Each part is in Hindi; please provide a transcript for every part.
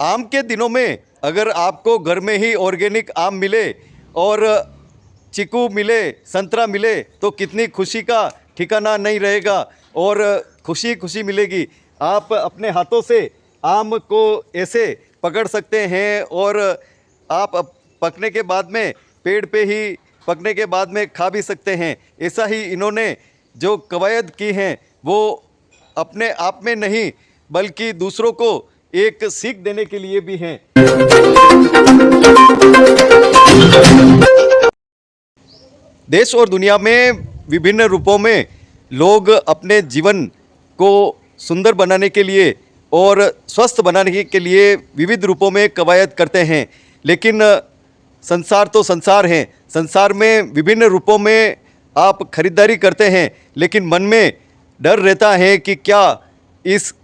आम के दिनों में अगर आपको घर में ही ऑर्गेनिक आम मिले और चीकू मिले, संतरा मिले तो कितनी खुशी का ठिकाना नहीं रहेगा और खुशी खुशी मिलेगी। आप अपने हाथों से आम को ऐसे पकड़ सकते हैं और आप पकने के बाद में पेड़ पे ही पकने के बाद में खा भी सकते हैं। ऐसा ही इन्होंने जो कवायद की हैं वो अपने आप में नहीं बल्कि दूसरों को एक सीख देने के लिए भी हैं। देश और दुनिया में विभिन्न रूपों में लोग अपने जीवन को सुंदर बनाने के लिए और स्वस्थ बनाने के लिए विविध रूपों में कवायद करते हैं, लेकिन संसार तो संसार है। संसार में विभिन्न रूपों में आप खरीदारी करते हैं, लेकिन मन में डर रहता है कि क्या इस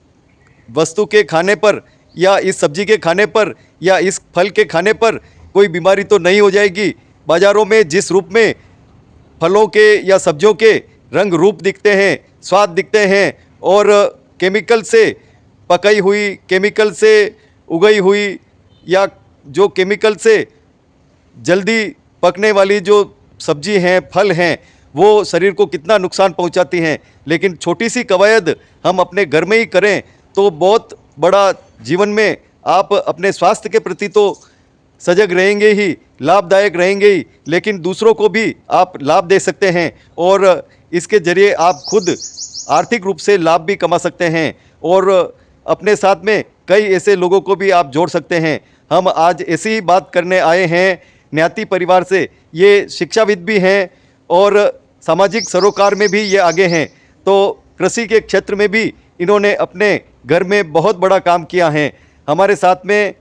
वस्तु के खाने पर या इस सब्जी के खाने पर या इस फल के खाने पर कोई बीमारी तो नहीं हो जाएगी। बाज़ारों में जिस रूप में फलों के या सब्जियों के रंग रूप दिखते हैं, स्वाद दिखते हैं और केमिकल से पकाई हुई, केमिकल से उगाई हुई या जो केमिकल से जल्दी पकने वाली जो सब्जी हैं, फल हैं, वो शरीर को कितना नुकसान पहुंचाती हैं। लेकिन छोटी सी कवायद हम अपने घर में ही करें तो बहुत बड़ा जीवन में आप अपने स्वास्थ्य के प्रति तो सजग रहेंगे ही, लाभदायक रहेंगे ही, लेकिन दूसरों को भी आप लाभ दे सकते हैं और इसके ज़रिए आप खुद आर्थिक रूप से लाभ भी कमा सकते हैं और अपने साथ में कई ऐसे लोगों को भी आप जोड़ सकते हैं। हम आज ऐसी ही बात करने आए हैं न्याती परिवार से। ये शिक्षाविद भी हैं और सामाजिक सरोकार में भी ये आगे हैं, तो कृषि के क्षेत्र में भी इन्होंने अपने घर में बहुत बड़ा काम किया है। हमारे साथ में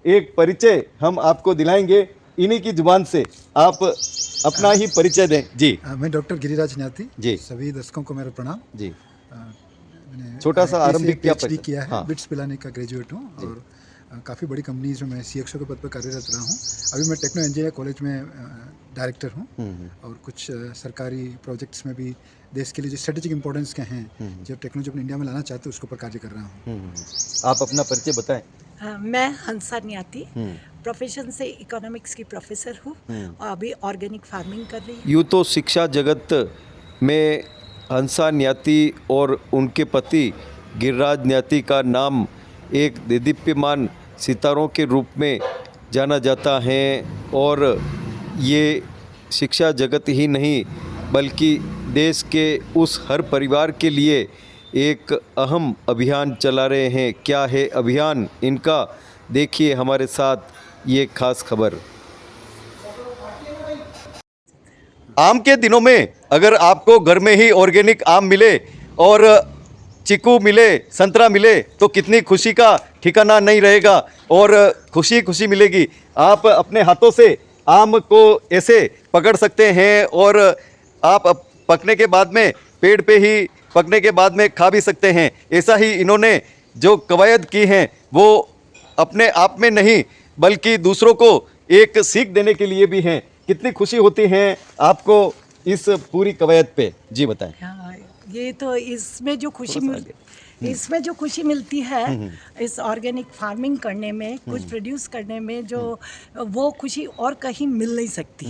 एक परिचय हम आपको दिलाएंगे, इन्हीं की जुबान से आप अपना ही परिचय दें। जी, मैं डॉक्टर गिरिराज न्याती। जी, सभी दर्शकों को मेरा प्रणाम। जी, मैंने छोटा सा आरंभिक क्या PhD किया है। हाँ, बिट्स पिलाने का ग्रेजुएट हूँ और काफ़ी बड़ी कंपनीज में CXO के पद पर कार्यरत रहा हूँ। अभी मैं टेक्नो इंजीनियर कॉलेज में डायरेक्टर हूँ और कुछ सरकारी प्रोजेक्ट्स में भी देश के लिए जो स्ट्रेटेजिक इंपॉर्टेंस के हैं, जो टेक्नोलॉजी अपने इंडिया में लाना चाहते हैं, उसके ऊपर कार्य कर रहा हूँ। आप अपना परिचय बताएं। मैं हंसा न्याती, प्रोफेशन से इकोनॉमिक्स की प्रोफेसर हूँ और अभी ऑर्गेनिक फार्मिंग कर रही हूँ। यूँ तो शिक्षा जगत में हंसा न्याती और उनके पति गिरिराज न्याती का नाम एक देदीप्यमान सितारों के रूप में जाना जाता है और ये शिक्षा जगत ही नहीं बल्कि देश के उस हर परिवार के लिए एक अहम अभियान चला रहे हैं। क्या है अभियान इनका, देखिए हमारे साथ ये खास खबर। आम के दिनों में अगर आपको घर में ही ऑर्गेनिक आम मिले और चीकू मिले, संतरा मिले तो कितनी खुशी का ठिकाना नहीं रहेगा और खुशी खुशी मिलेगी। आप अपने हाथों से आम को ऐसे पकड़ सकते हैं और आप पकने के बाद में पेड़ पे ही पकने के बाद में खा भी सकते हैं। ऐसा ही इन्होंने जो कवायद की हैं वो अपने आप में नहीं बल्कि दूसरों को एक सीख देने के लिए भी हैं। कितनी खुशी होती है आपको इस पूरी कवायद पे, जी बताएं। हाँ, ये तो इसमें जो खुशी मिलती है इस ऑर्गेनिक फार्मिंग करने में, कुछ प्रोड्यूस करने में, जो वो खुशी और कहीं मिल नहीं सकती।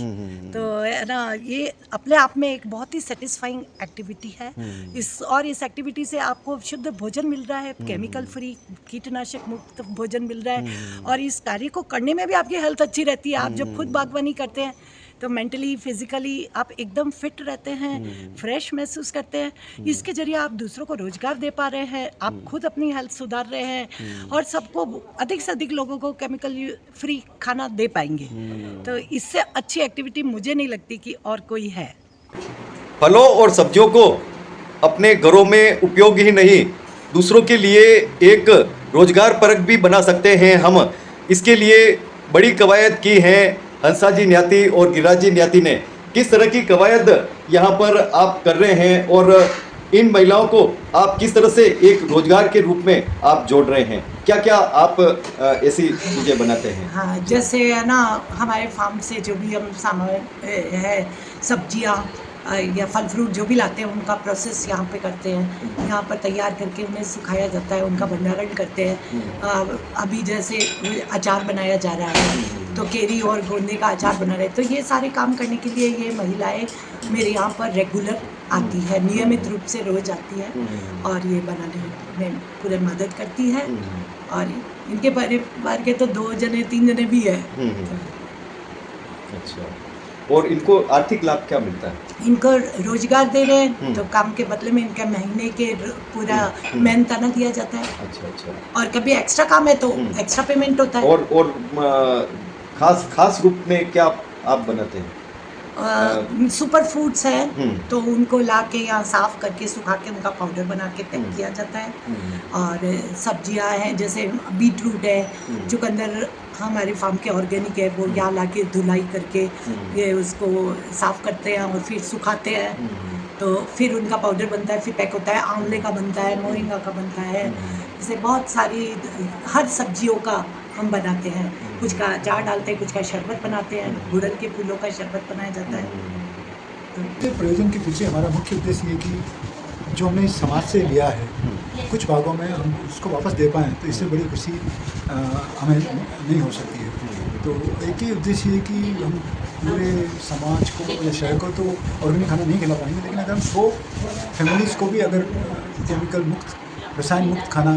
तो है ना, ये अपने आप में एक बहुत ही सेटिस्फाइंग एक्टिविटी है। इस एक्टिविटी से आपको शुद्ध भोजन मिल रहा है, केमिकल फ्री, कीटनाशक मुक्त भोजन मिल रहा है और इस कार्य को करने में भी आपकी हेल्थ अच्छी रहती है। आप जब खुद बागवानी करते हैं तो मेंटली, फिजिकली आप एकदम फिट रहते हैं, फ्रेश महसूस करते हैं। इसके जरिए आप दूसरों को रोजगार दे पा रहे हैं, आप खुद अपनी हेल्थ सुधार रहे हैं और सबको अधिक से अधिक लोगों को केमिकल फ्री खाना दे पाएंगे। तो इससे अच्छी एक्टिविटी मुझे नहीं लगती कि और कोई है। फलों और सब्जियों को अपने घरों में उपयोग ही नहीं, दूसरों के लिए एक रोजगार परक भी बना सकते हैं हम। इसके लिए बड़ी कवायद की है हंसा जी न्याती और गिरिराज जी न्याती ने। किस तरह की कवायद यहाँ पर आप कर रहे हैं और इन महिलाओं को आप किस तरह से एक रोजगार के रूप में आप जोड़ रहे हैं? क्या क्या आप ऐसी चीज़ें बनाते हैं? हाँ, जैसे है ना, हमारे फार्म से जो भी हम सामान है, सब्जियाँ या फल फ्रूट जो भी लाते हैं उनका प्रोसेस यहाँ पे करते हैं। यहाँ पर तैयार करके उन्हें सुखाया जाता है, उनका भंडारण करते हैं। अभी जैसे अचार बनाया जा रहा है, तो केरी और गोंदे का अचार बना रहे हैं। तो ये सारे काम करने के लिए ये महिलाएं मेरे यहाँ पर रेगुलर आती है, नियमित रूप से रोज आती है और ये बनाने में पूरे मदद करती है। और इनके परिवार के तो 2 जने 3 जने भी है। अच्छा, और इनको आर्थिक लाभ क्या मिलता है? इनको रोजगार दे रहे हैं, तो काम के बदले में इनका महीने के पूरा मेहनताना दिया जाता है। अच्छा अच्छा। और कभी एक्स्ट्रा काम है तो एक्स्ट्रा पेमेंट होता है। और खास रूप में क्या आप बनाते हैं? सुपर फूड्स है तो उनको ला के यहाँ साफ करके सुखा के उनका पाउडर बना के पैक किया जाता है। और सब्जियां हैं जैसे बीट रूट है, चुकंदर हमारे फार्म के ऑर्गेनिक है, वो यहाँ ला के धुलाई करके ये उसको साफ करते हैं और फिर सुखाते हैं, तो फिर उनका पाउडर बनता है, फिर पैक होता है। आंवले का बनता है, मोरिंगा का बनता है, जैसे बहुत सारी हर सब्जियों का हम बनाते हैं। कुछ का अचार डालते हैं, कुछ का शरबत बनाते हैं, गुड़हल के फूलों का शरबत बनाया जाता है। तो प्रयोजन के पीछे हमारा मुख्य उद्देश्य ये कि जो हमने समाज से लिया है कुछ भागों में हम उसको वापस दे पाएँ, तो इससे बड़ी खुशी हमें नहीं हो सकती है। तो एक ही उद्देश्य है कि हम पूरे समाज को या शहर को तो ऑर्गेनिक खाना नहीं खिला पाएंगे, लेकिन अगर हम 100 फैमिलीज़ को भी अगर केमिकल मुक्त, रसायन मुक्त खाना,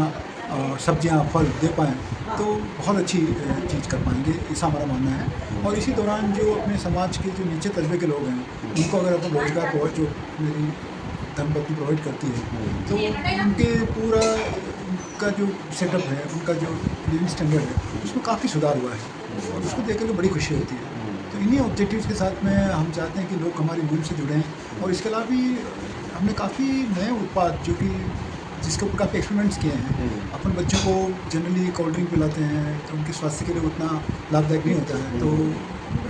सब्जियां, फल दे पाएँ तो बहुत अच्छी चीज़ कर पाएंगे, ऐसा हमारा मानना है। और इसी दौरान जो अपने समाज के जो नीचे तबके के लोग हैं उनको अगर अपना रोजगार प्रोवाइड, जो मेरी धर्मपत्नी प्रोवाइड करती है, तो उनके पूरा उनका जो सेटअप है, उनका जो लिविंग स्टैंडर्ड है, उसमें काफ़ी सुधार हुआ है और उसको देख कर बड़ी खुशी होती है। तो इन्हीं ऑब्जेक्टिव्स के साथ में हम चाहते हैं कि लोग हमारी मुहिम से जुड़ें। और इसके अलावा भी हमने काफ़ी नए उत्पाद जो कि जिसके ऊपर काफ़ी एक्सपेरिमेंट्स किए हैं। अपन बच्चों को जनरली कोल्ड ड्रिंक पिलाते हैं तो उनके स्वास्थ्य के लिए उतना लाभदायक नहीं होता है, तो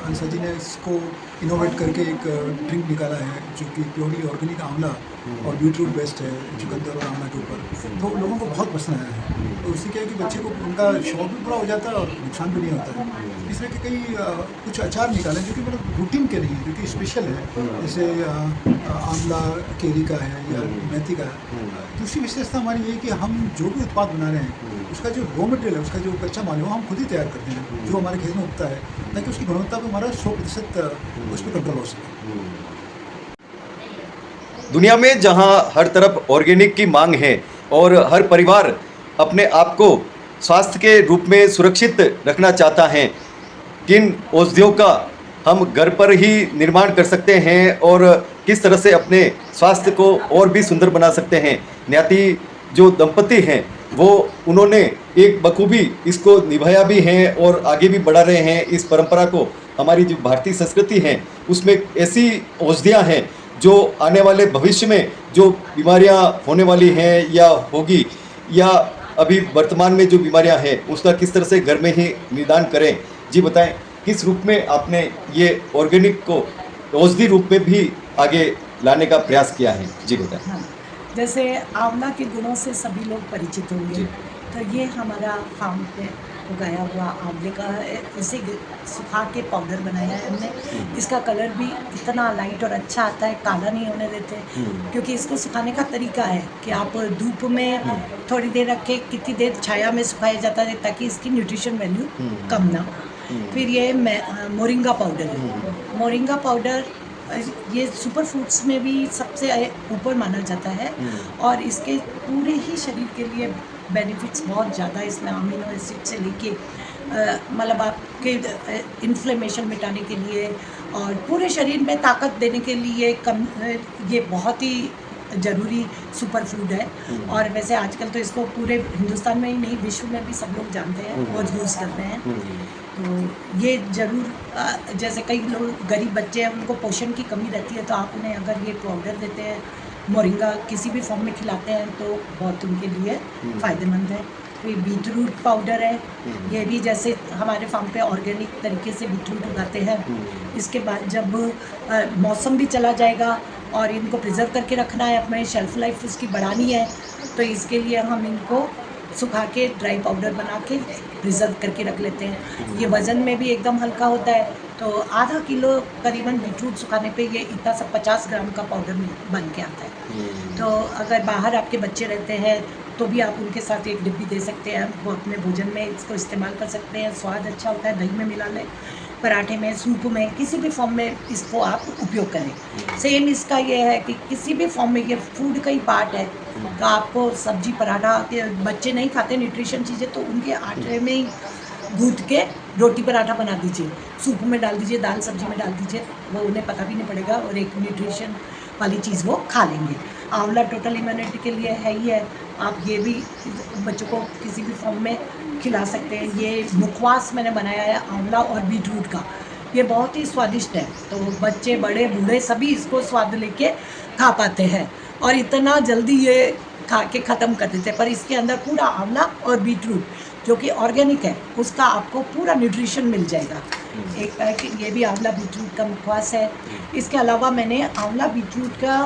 अंसा जी ने इसको इनोवेट करके एक ड्रिंक निकाला है जो कि प्योरली ऑर्गेनिक आंवला और बीटरूट बेस्ड है, चुकंदर और आंवला के ऊपर। तो लोगों को बहुत पसंद आया है। तो उससे क्या है कि बच्चे को उनका शौक भी पूरा हो जाता है और नुकसान भी नहीं होता है। इस तरह के कई कुछ अचार निकाले जो कि मतलब रूटीन के नहीं है, जो कि स्पेशल है, जैसे आंवला केरी का है या मेथी का है। दूसरी विशेषता हमारी ये है कि हम जो भी उत्पाद बना रहे हैं उसका जो रॉ मटेरियल है, उसका जो कच्चा माल है, वो हम खुद ही तैयार करते हैं जो हमारे खेत में उगता है, ताकि उसकी गुणवत्ता पर हमारा 100% उस पर कंट्रोल हो सके। दुनिया में जहां हर तरफ ऑर्गेनिक की मांग है और हर परिवार अपने आप को स्वास्थ्य के रूप में सुरक्षित रखना चाहता है, किन औषधियों का हम घर पर ही निर्माण कर सकते हैं और किस तरह से अपने स्वास्थ्य को और भी सुंदर बना सकते हैं। न्याती जो दंपति हैं वो उन्होंने एक बखूबी इसको निभाया भी है और आगे भी बढ़ा रहे हैं इस परंपरा को। हमारी जो भारतीय संस्कृति है उसमें ऐसी औषधियाँ हैं जो आने वाले भविष्य में जो बीमारियां होने वाली हैं या होगी या अभी वर्तमान में जो बीमारियां हैं उसका किस तरह से घर में ही निदान करें। जी बताएं, किस रूप में आपने ये ऑर्गेनिक को औषधि रूप में भी आगे लाने का प्रयास किया है? जी बताएं। हाँ, जैसे आंवला के गुणों से सभी लोग परिचित होंगे, तो ये हमारा फार्म पे उगाया हुआ आंवले का है। इसे सुखा के पाउडर बनाया है हमने। इसका कलर भी इतना लाइट और अच्छा आता है, काला नहीं होने देते, क्योंकि इसको सुखाने का तरीका है कि आप धूप में थोड़ी देर रख के कितनी देर छाया में सुखाया जाता है ताकि इसकी न्यूट्रिशन वैल्यू कम ना हो। फिर ये मोरिंगा पाउडर है। मोरिंगा पाउडर ये सुपर फूड्स में भी सबसे ऊपर माना जाता है और इसके पूरे ही शरीर के लिए बेनिफिट्स बहुत ज़्यादा। इसमें अमीनो एसिड से लेके मतलब आपके इन्फ्लेमेशन मिटाने के लिए और पूरे शरीर में ताकत देने के लिए ये बहुत ही ज़रूरी सुपर फूड है। और वैसे आजकल तो इसको पूरे हिंदुस्तान में ही नहीं, विश्व में भी सब लोग जानते हैं और यूज़ करते हैं। तो ये ज़रूर, जैसे कई लोग गरीब बच्चे हैं उनको पोषण की कमी रहती है, तो आप उन्हें अगर ये पाउडर देते हैं, मोरिंगा किसी भी फॉर्म में खिलाते हैं तो बहुत उनके लिए फ़ायदेमंद है। तो ये बीटरूट पाउडर है, ये भी जैसे हमारे फार्म पे ऑर्गेनिक तरीके से बीटरूट उगाते हैं। इसके बाद जब मौसम भी चला जाएगा और इनको प्रिजर्व करके रखना है, अपने शेल्फ लाइफ उसकी बढ़ानी है, तो इसके लिए हम इनको सुखा के ड्राई पाउडर बना के प्रिजर्व करके रख लेते हैं। ये वज़न में भी एकदम हल्का होता है तो आधा किलो करीबन बीटरूट सुखाने पे ये इतना सा 50 ग्राम का पाउडर बन के आता है। तो अगर बाहर आपके बच्चे रहते हैं तो भी आप उनके साथ एक डिब्बी दे सकते हैं, वो अपने भोजन में इसको इस्तेमाल कर सकते हैं। स्वाद अच्छा होता है, दही में मिला लें, पराठे में, सूप में, किसी भी फॉर्म में इसको आप उपयोग करें। सेम इसका ये है कि किसी भी फॉर्म में ये फूड का ही पार्ट है। तो आपको सब्जी पराठा के बच्चे नहीं खाते न्यूट्रिशन चीज़ें, तो उनके आटे में ही गूँथ के रोटी पराठा बना दीजिए, सूप में डाल दीजिए, दाल सब्जी में डाल दीजिए, वो उन्हें पता भी नहीं पड़ेगा और एक न्यूट्रिशन वाली चीज़ वो खा लेंगे। आंवला टोटल इम्यूनिटी के लिए है ही है, आप ये भी बच्चों को किसी भी फॉर्म में खिला सकते हैं। ये मुखवास मैंने बनाया है आंवला और बीटरूट का, ये बहुत ही स्वादिष्ट है, तो बच्चे बड़े बूढ़े सभी इसको स्वाद लेके खा पाते हैं और इतना जल्दी ये खा के ख़त्म कर देते हैं। पर इसके अंदर पूरा आंवला और बीटरूट जो कि ऑर्गेनिक है, उसका आपको पूरा न्यूट्रिशन मिल जाएगा। एक पैकेट ये भी आंवला बीटरूट का मुखवास है। इसके अलावा मैंने आंवला बीटरूट का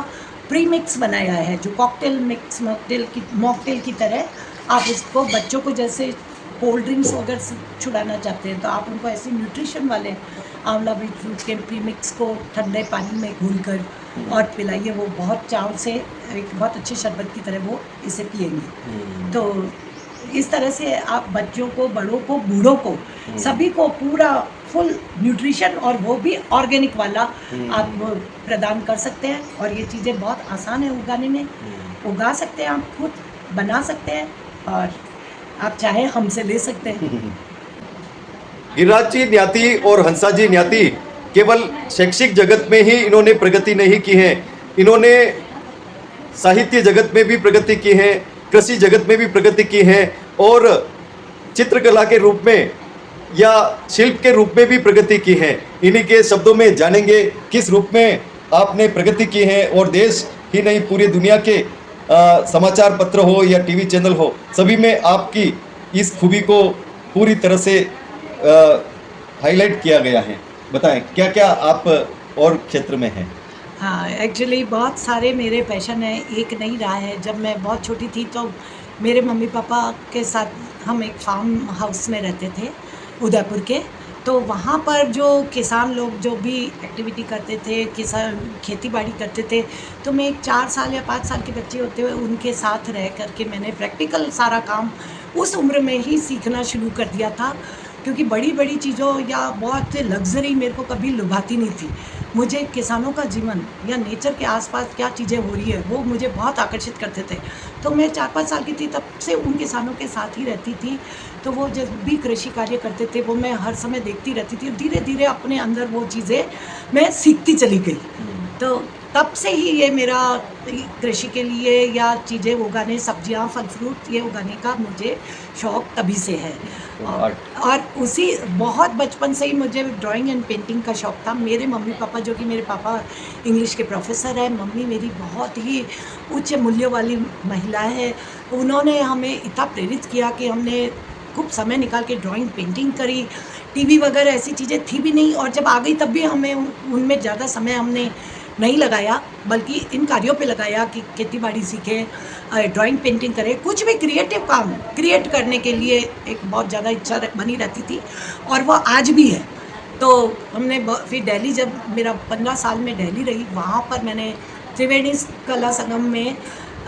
प्री मिक्स बनाया है, जो कॉकटेल मिक्स मॉकटेल की तरह आप इसको बच्चों को जैसे कोल्ड ड्रिंक्स वगैरह से छुड़ाना चाहते हैं तो आप उनको ऐसे न्यूट्रिशन वाले आंवला बीटरूट के प्री मिक्स को ठंडे पानी में घोलकर और पिलाइए, वो बहुत चाव से एक बहुत अच्छे शरबत की तरह वो इसे पिएंगे। तो इस तरह से आप बच्चों को, बड़ों को, बूढ़ों को, सभी को पूरा फुल न्यूट्रिशन और वो भी ऑर्गेनिक वाला आप प्रदान कर सकते हैं। और ये चीज़ें बहुत आसान है उगाने में, उगा सकते हैं, आप खुद बना सकते हैं और आप चाहे हमसे ले सकते हैं। गिरिराज जी न्याती और हंसा जी न्याती केवल शैक्षिक जगत में ही इन्होंने प्रगति नहीं की है, इन्होंने साहित्य जगत में भी प्रगति की है, कृषि जगत में भी प्रगति की है और चित्रकला के रूप में या शिल्प के रूप में भी प्रगति की है। इन्हीं के शब्दों में जानेंगे किस रूप में आपने प्रगति की है और देश ही नहीं पूरी दुनिया के समाचार पत्र हो या टीवी चैनल हो, सभी में आपकी इस खूबी को पूरी तरह से हाईलाइट किया गया है। बताएं क्या क्या आप और क्षेत्र में हैं? हाँ, एक्चुअली बहुत सारे मेरे पैशन हैं, एक नहीं रहा है। जब मैं बहुत छोटी थी तो मेरे मम्मी पापा के साथ हम एक फार्म हाउस में रहते थे उदयपुर के, तो वहाँ पर जो किसान लोग जो भी एक्टिविटी करते थे, किसान खेती बाड़ी करते थे, तो मैं एक 4 साल या 5 साल के बच्चे होते हुए उनके साथ रह करके मैंने प्रैक्टिकल सारा काम उस उम्र में ही सीखना शुरू कर दिया था। क्योंकि बड़ी बड़ी चीज़ों या बहुत लग्जरी मेरे को कभी लुभाती नहीं थी। मुझे किसानों का जीवन या नेचर के आसपास क्या चीज़ें हो रही है वो मुझे बहुत आकर्षित करते थे। तो मैं 4-5 साल की थी तब से उन किसानों के साथ ही रहती थी, तो वो जब भी कृषि कार्य करते थे वो मैं हर समय देखती रहती थी। धीरे धीरे अपने अंदर वो चीज़ें मैं सीखती चली गई। तो तब से ही ये मेरा कृषि के लिए या चीज़ें उगाने, सब्जियां, फल फ्रूट ये उगाने का मुझे शौक़ तभी से है। और उसी बहुत बचपन से ही मुझे ड्राइंग एंड पेंटिंग का शौक़ था। मेरे मम्मी पापा, जो कि मेरे पापा इंग्लिश के प्रोफेसर हैं, मम्मी मेरी बहुत ही उच्च मूल्य वाली महिला है, उन्होंने हमें इतना प्रेरित किया कि हमने खूब समय निकाल के ड्राइंग पेंटिंग करी। टीवी वगैरह ऐसी चीज़ें थी भी नहीं और जब आ गई तब भी हमें उनमें ज़्यादा समय हमने नहीं लगाया, बल्कि इन कार्यों पे लगाया कि खेती बाड़ी सीखें, ड्राइंग पेंटिंग करें, कुछ भी क्रिएटिव काम क्रिएट करने के लिए एक बहुत ज़्यादा इच्छा बनी रहती थी और वो आज भी है। तो हमने फिर दिल्ली, जब मेरा 15 साल में दिल्ली रही, वहाँ पर मैंने त्रिवेणी कला संगम में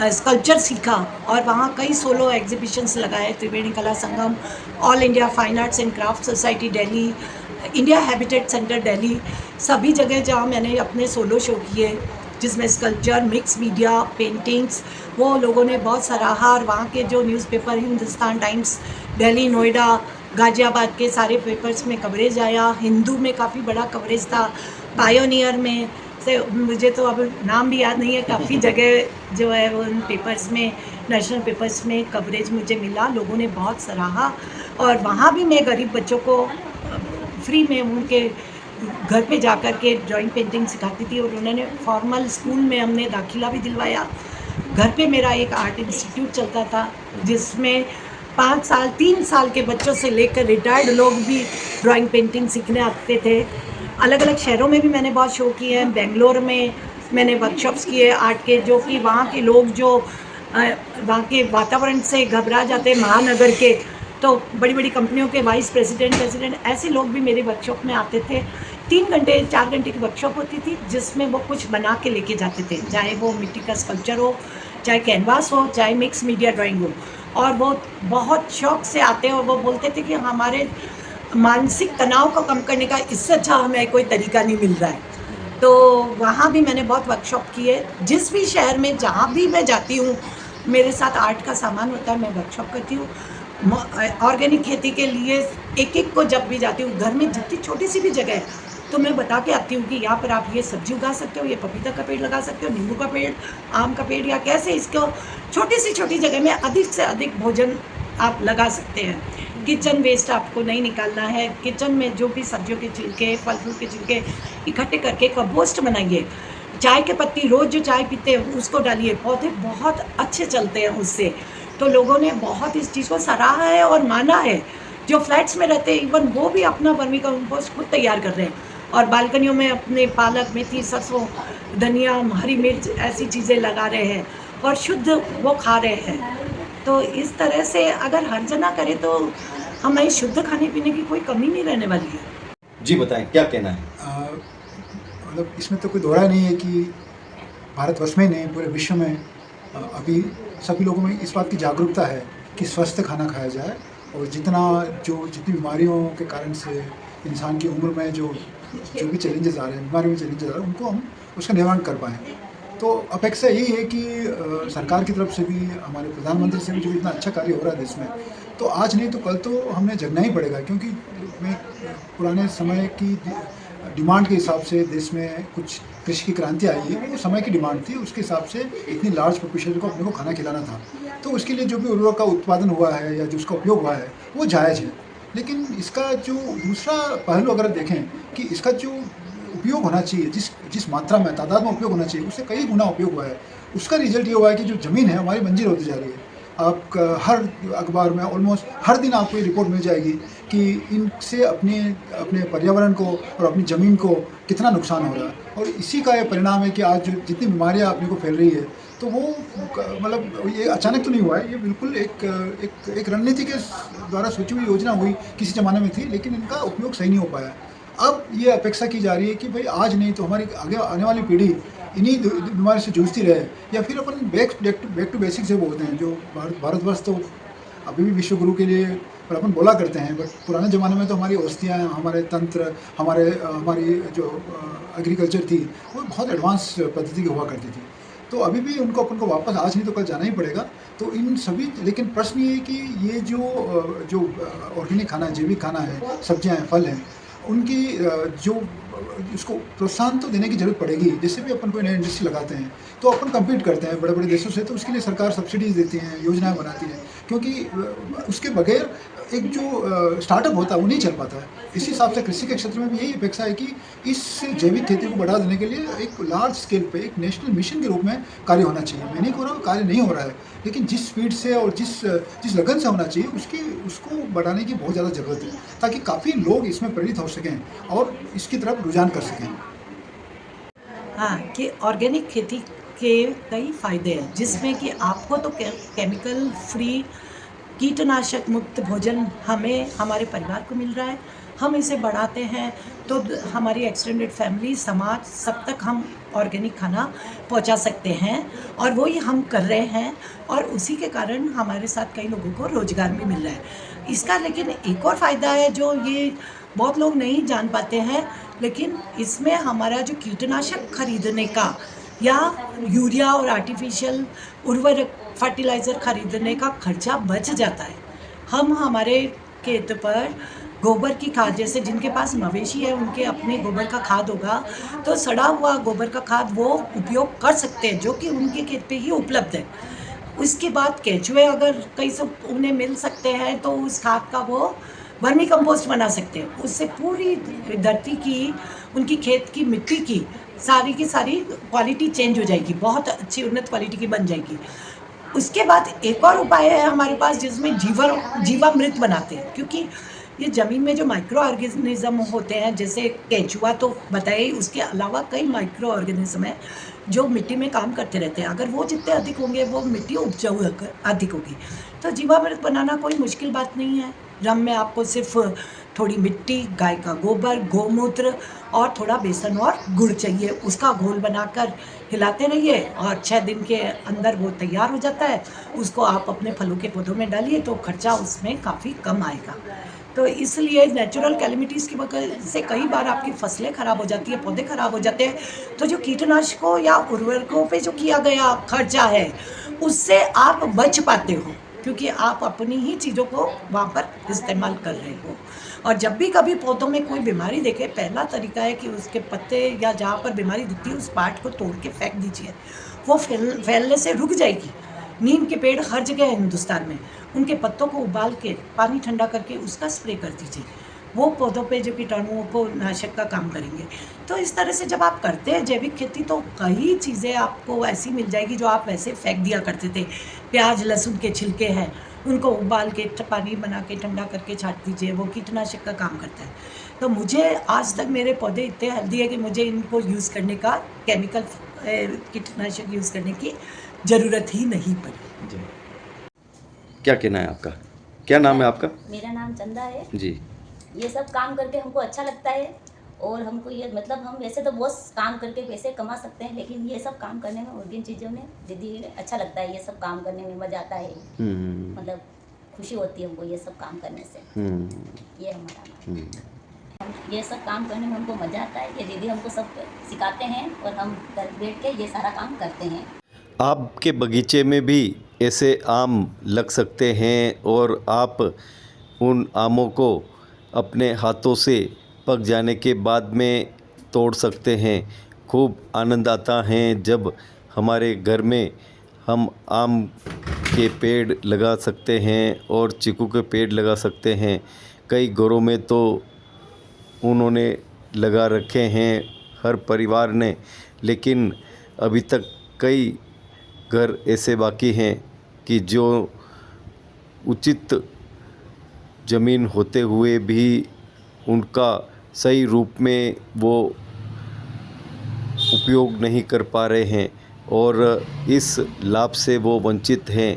स्कल्पचर सीखा और वहाँ कई सोलो एग्जीबिशंस लगाए। Triveni Kala Sangam, all India fine arts and craft society Delhi, India habitat centre Delhi, सभी जगह जहाँ मैंने अपने सोलो शो किए, जिसमें स्कल्पचर, मिक्स मीडिया, पेंटिंग्स, वो लोगों ने बहुत सराहा। और वहाँ के जो न्यूज़पेपर, हिंदुस्तान टाइम्स, दिल्ली, नोएडा, गाज़ियाबाद के सारे पेपर्स में कवरेज आया। हिंदू में काफ़ी बड़ा कवरेज था, पायोनियर में से मुझे तो अब नाम भी याद नहीं है, काफ़ी जगह जो है वो उन पेपर्स में, नेशनल पेपर्स में कवरेज मुझे मिला। लोगों ने बहुत सराहा और वहाँ भी मैं गरीब बच्चों को फ्री में उनके घर पे जाकर के ड्राइंग पेंटिंग सिखाती थी और उन्होंने फॉर्मल स्कूल में हमने दाखिला भी दिलवाया। घर पे मेरा एक आर्ट इंस्टीट्यूट चलता था जिसमें 5 साल 3 साल के बच्चों से लेकर रिटायर्ड लोग भी ड्राइंग पेंटिंग सीखने आते थे। अलग अलग शहरों में भी मैंने बहुत शो किए हैं। बेंगलोर में मैंने वर्कशॉप्स किए आर्ट के, जो कि वहाँ के लोग जो वहाँ के वातावरण से घबरा जाते हैं, महानगर के, तो बड़ी बड़ी कंपनियों के वाइस प्रेसिडेंट ऐसे लोग भी मेरे वर्कशॉप में आते थे 3 घंटे 4 घंटे की वर्कशॉप होती थी, जिसमें वो कुछ बना के लेके जाते थे, चाहे वो मिट्टी का स्कल्पचर हो, चाहे कैनवास हो, चाहे मिक्स मीडिया ड्राइंग हो। और वो बहुत शौक से आते हैं और वो बोलते थे कि हमारे मानसिक तनाव को कम करने का इससे अच्छा हमें कोई तरीका नहीं मिल रहा है। तो वहाँ भी मैंने बहुत वर्कशॉप किए। जिस भी शहर में जहाँ भी मैं जाती हूँ, मेरे साथ आर्ट का सामान होता है, मैं वर्कशॉप करती हूँ। ऑर्गेनिक खेती के लिए एक को जब भी जाती हूँ, घर में जितनी छोटी सी भी जगह है तो मैं बता के आती हूँ कि यहाँ पर आप ये सब्जी उगा सकते हो, ये पपीता का पेड़ लगा सकते हो, नींबू का पेड़, आम का पेड़, या कैसे इसको छोटी जगह में अधिक से अधिक भोजन आप लगा सकते हैं। किचन वेस्ट आपको नहीं निकालना है। किचन में जो भी सब्जियों के छिलके, फल फ्रूट के छिलके इकट्ठे करके कंपोस्ट बनाइए। चाय के पत्ती रोज़ जो चाय पीते हैं उसको डालिए, पौधे बहुत अच्छे चलते हैं उससे। तो लोगों ने बहुत इस चीज़ को सराहा है और माना है। जो फ्लैट्स में रहते हैं इवन वो भी अपना वर्मी कंपोस्ट खुद तैयार कर रहे हैं और बालकनियों में अपने पालक, मेथी, सरसों, धनिया, हरी मिर्च ऐसी चीज़ें लगा रहे हैं और शुद्ध वो खा रहे हैं। तो इस तरह से अगर हर जना करे तो हमें शुद्ध खाने पीने की कोई कमी नहीं रहने वाली है। जी बताएं, क्या कहना है? मतलब इसमें तो कोई दोहरा नहीं है कि भारतवर्ष में नहीं, पूरे विश्व में अभी सभी लोगों में इस बात की जागरूकता है कि स्वस्थ खाना खाया जाए और जितनी बीमारियों के कारण से इंसान की उम्र में जो भी चैलेंजेस आ रहे हैं, बीमारी में चैलेंजेस आ रहे हैं, उनको हम उसका निवारण कर पाएँ। तो अपेक्षा यही है कि सरकार की तरफ से भी, हमारे प्रधानमंत्री से भी जो इतना अच्छा कार्य हो रहा है देश में, तो आज नहीं तो कल तो हमें जगना ही पड़ेगा। क्योंकि मैं पुराने समय की डिमांड के हिसाब से देश में कुछ कृषि की क्रांति आई है, वो समय की डिमांड थी, उसके हिसाब से इतनी लार्ज पॉपुलेशन को अपने को खाना खिलाना था। तो उसके लिए जो भी उर्वरक का उत्पादन हुआ है या जो उसका उपयोग हुआ है वो जायज़ है। लेकिन इसका जो दूसरा पहलू अगर देखें कि इसका जो उपयोग होना चाहिए, जिस मात्रा में, तादाद में उपयोग होना चाहिए, उससे कई गुना उपयोग हुआ है। उसका रिजल्ट ये हुआ है कि जो ज़मीन है हमारी बंजर होती जा रही है। आप हर अखबार में ऑलमोस्ट हर दिन आपको ये रिपोर्ट मिल जाएगी कि इनसे अपने पर्यावरण को और अपनी ज़मीन को कितना नुकसान हो रहा है। और इसी का ये परिणाम है कि आज जो जितनी बीमारियाँ अपने को फैल रही है, तो वो मतलब ये अचानक तो नहीं हुआ है, ये बिल्कुल एक रणनीति के द्वारा सोची हुई योजना हुई किसी ज़माने में थी, लेकिन इनका उपयोग सही नहीं हो पाया। अब ये अपेक्षा की जा रही है कि भाई आज नहीं तो हमारी आगे आने वाली पीढ़ी इन्हीं बीमारी से जूझती रहे, या फिर अपन बैक टू बेसिक से बोलते हैं। जो भारतवर्ष तो अभी भी विश्व गुरु के लिए पर अपन बोला करते हैं, बट पुराने ज़माने में तो हमारी औषधियाँ, हमारे तंत्र, हमारी जो एग्रीकल्चर थी वो बहुत एडवांस पद्धति की हुआ करती थी। तो अभी भी उनको अपन को वापस आज नहीं तो कल जाना ही पड़ेगा। तो इन सभी, लेकिन प्रश्न ये है कि ये जो ऑर्गेनिक खाना है, जैविक खाना है, सब्जियाँ हैं, फल हैं, उनकी जो उसको प्रोत्साहन तो देने की ज़रूरत पड़ेगी। जैसे भी अपन कोई नई इंडस्ट्री लगाते हैं तो अपन कम्पीट करते हैं बड़े बड़े देशों से, तो उसके लिए सरकार सब्सिडीज़ देती हैं, योजनाएं बनाती है, क्योंकि उसके बगैर एक जो स्टार्टअप होता है वो नहीं चल पाता है। इसी हिसाब से कृषि के क्षेत्र में भी यही अपेक्षा है कि इस जैविक खेती को बढ़ावा देने के लिए एक लार्ज स्केल पे एक नेशनल मिशन के रूप में कार्य होना चाहिए। मैं नहीं कह रहा हूँ कार्य नहीं हो रहा है, लेकिन जिस स्पीड से और जिस लगन से होना चाहिए उसको बढ़ाने की बहुत ज़्यादा ज़रूरत है, ताकि काफ़ी लोग इसमें प्रेरित हो सकें और इसकी तरफ रुझान कर सकें। हाँ, कि ऑर्गेनिक खेती के कई फ़ायदे हैं, जिसमें कि आपको तो केमिकल फ्री, कीटनाशक मुक्त भोजन हमें, हमारे परिवार को मिल रहा है। हम इसे बढ़ाते हैं तो हमारी एक्सटेंडेड फैमिली, समाज, सब तक हम ऑर्गेनिक खाना पहुंचा सकते हैं और वही हम कर रहे हैं। और उसी के कारण हमारे साथ कई लोगों को रोज़गार भी मिल रहा है। इसका लेकिन एक और फ़ायदा है जो ये बहुत लोग नहीं जान पाते हैं, लेकिन इसमें हमारा जो कीटनाशक खरीदने का या यूरिया और आर्टिफिशियल उर्वरक फर्टिलाइज़र खरीदने का खर्चा बच जाता है। हम हमारे खेत पर गोबर की खाद, जैसे जिनके पास मवेशी है उनके अपने गोबर का खाद होगा, तो सड़ा हुआ गोबर का खाद वो उपयोग कर सकते हैं, जो कि उनके खेत पे ही उपलब्ध है। उसके बाद केंचुए अगर कहीं से उन्हें मिल सकते हैं तो उस खाद का वो वर्मी कंपोस्ट बना सकते हैं। उससे पूरी धरती की, उनकी खेत की मिट्टी की सारी क्वालिटी चेंज हो जाएगी, बहुत अच्छी उन्नत क्वालिटी की बन जाएगी। उसके बाद एक और उपाय है हमारे पास, जिसमें जीवामृत बनाते हैं, क्योंकि ये ज़मीन में जो माइक्रो ऑर्गेनिज्म होते हैं, जैसे केंचुआ तो बताए, उसके अलावा कई माइक्रो ऑर्गेनिज्म हैं जो मिट्टी में काम करते रहते हैं। अगर वो जितने अधिक होंगे वो मिट्टी उपजाऊ अधिक होगी। तो जीवामृत बनाना कोई मुश्किल बात नहीं है। ड्रम में आपको सिर्फ थोड़ी मिट्टी, गाय का गोबर, गोमूत्र और थोड़ा बेसन और गुड़ चाहिए। उसका घोल बनाकर हिलाते रहिए और 6 दिन के अंदर वो तैयार हो जाता है। उसको आप अपने फलों के पौधों में डालिए तो खर्चा उसमें काफ़ी कम आएगा। तो इसलिए नेचुरल कैलेमिटीज़ की वजह से कई बार आपकी फसलें ख़राब हो जाती है, पौधे ख़राब हो जाते हैं। तो जो कीटनाशकों या उर्वरकों पे जो किया गया खर्चा है, उससे आप बच पाते हो, क्योंकि आप अपनी ही चीज़ों को वहाँ पर इस्तेमाल कर रहे हो। और जब भी कभी पौधों में कोई बीमारी देखे, पहला तरीका है कि उसके पत्ते या जहाँ पर बीमारी दिखती है उस पार्ट को तोड़ के फेंक दीजिए। वो फैलने से रुक जाएगी। नीम के पेड़ हर जगह है हिंदुस्तान में, उनके पत्तों को उबाल के पानी ठंडा करके उसका स्प्रे कर दीजिए। वो पौधों पे जो कीटाणुओं को नाशक का काम करेंगे। तो इस तरह से जब आप करते हैं जैविक खेती तो कई चीज़ें आपको ऐसी मिल जाएगी जो आप वैसे फेंक दिया करते थे। प्याज लहसुन के छिलके हैं, उनको उबाल के पानी बना के ठंडा करके छाट दीजिए, वो कीटनाशक का काम करता है। तो मुझे आज तक मेरे पौधे इतने हेल्दी है कि मुझे इनको यूज़ करने का केमिकल कीटनाशक यूज़ करने की ज़रूरत ही नहीं पड़ी। जी, क्या कहना है आपका? क्या नाम है आपका? मेरा नाम चंदा है। जी, ये सब काम करके हमको अच्छा लगता है और हमको ये मतलब हम वैसे तो बहुत काम करके पैसे कमा सकते हैं, लेकिन ये सब काम करने में ऑर्गेनिक चीज़ों में दीदी अच्छा लगता है। ये सब काम करने में मज़ा आता है, मतलब खुशी होती है हमको ये सब काम करने से। ये हमारा नाम है। ये सब काम करने में हमको मज़ा आता है कि दीदी हमको सब सिखाते हैं और हम घर बैठ के ये सारा काम करते हैं। आपके बगीचे में भी ऐसे आम लग सकते हैं और आप उन आमों को अपने हाथों से पक जाने के बाद में तोड़ सकते हैं। खूब आनंद आता है जब हमारे घर में हम आम के पेड़ लगा सकते हैं और चीकू के पेड़ लगा सकते हैं। कई घरों में तो उन्होंने लगा रखे हैं हर परिवार ने, लेकिन अभी तक कई घर ऐसे बाकी हैं कि जो उचित ज़मीन होते हुए भी उनका सही रूप में वो उपयोग नहीं कर पा रहे हैं और इस लाभ से वो वंचित हैं।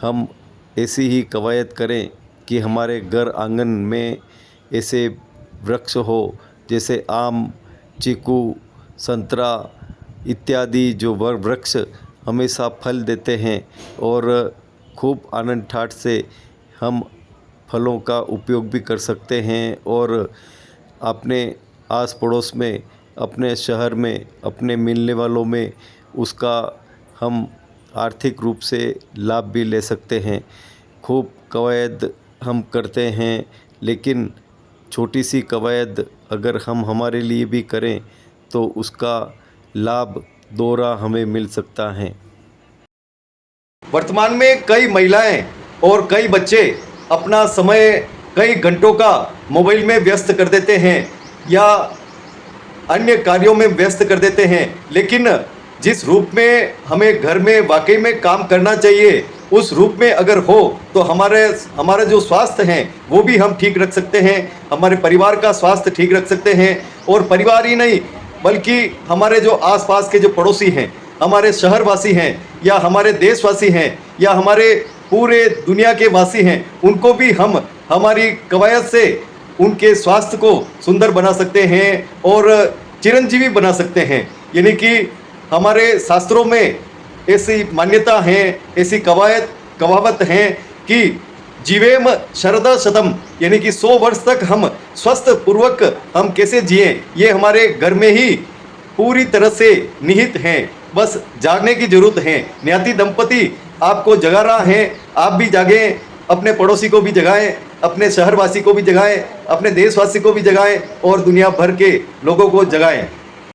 हम ऐसी ही कवायद करें कि हमारे घर आंगन में ऐसे वृक्ष हो जैसे आम, चीकू, संतरा इत्यादि जो वृक्ष हमेशा फल देते हैं और खूब आनंद ठाठ से हम फलों का उपयोग भी कर सकते हैं और अपने आस पड़ोस में, अपने शहर में, अपने मिलने वालों में उसका हम आर्थिक रूप से लाभ भी ले सकते हैं। खूब कवायद हम करते हैं, लेकिन छोटी सी कवायद अगर हम हमारे लिए भी करें तो उसका लाभ दोहरा हमें मिल सकता है। वर्तमान में कई महिलाएं और कई बच्चे अपना समय कई घंटों का मोबाइल में व्यस्त कर देते हैं या अन्य कार्यों में व्यस्त कर देते हैं, लेकिन जिस रूप में हमें घर में वाकई में काम करना चाहिए उस रूप में अगर हो तो हमारा जो स्वास्थ्य है वो भी हम ठीक रख सकते हैं, हमारे परिवार का स्वास्थ्य ठीक रख सकते हैं। और परिवार ही नहीं बल्कि हमारे जो आसपास के जो पड़ोसी हैं, हमारे शहरवासी हैं या हमारे देशवासी हैं या हमारे पूरे दुनिया के वासी हैं, उनको भी हम हमारी कवायद से उनके स्वास्थ्य को सुंदर बना सकते हैं और चिरंजीवी बना सकते हैं। यानी कि हमारे शास्त्रों में ऐसी मान्यता है, ऐसी कहावत है कि जीवेम शरदा शतम, यानी कि 100 वर्ष तक हम स्वस्थ पूर्वक हम कैसे जिए, ये हमारे घर में ही पूरी तरह से निहित हैं। बस जागने की जरूरत है। न्याती दंपति आपको जगा रहा है, आप भी जागें, अपने पड़ोसी को भी जगाएं, अपने शहरवासी को भी जगाएं, अपने देशवासी को भी जगाएं और दुनिया भर के लोगों को जगाएं।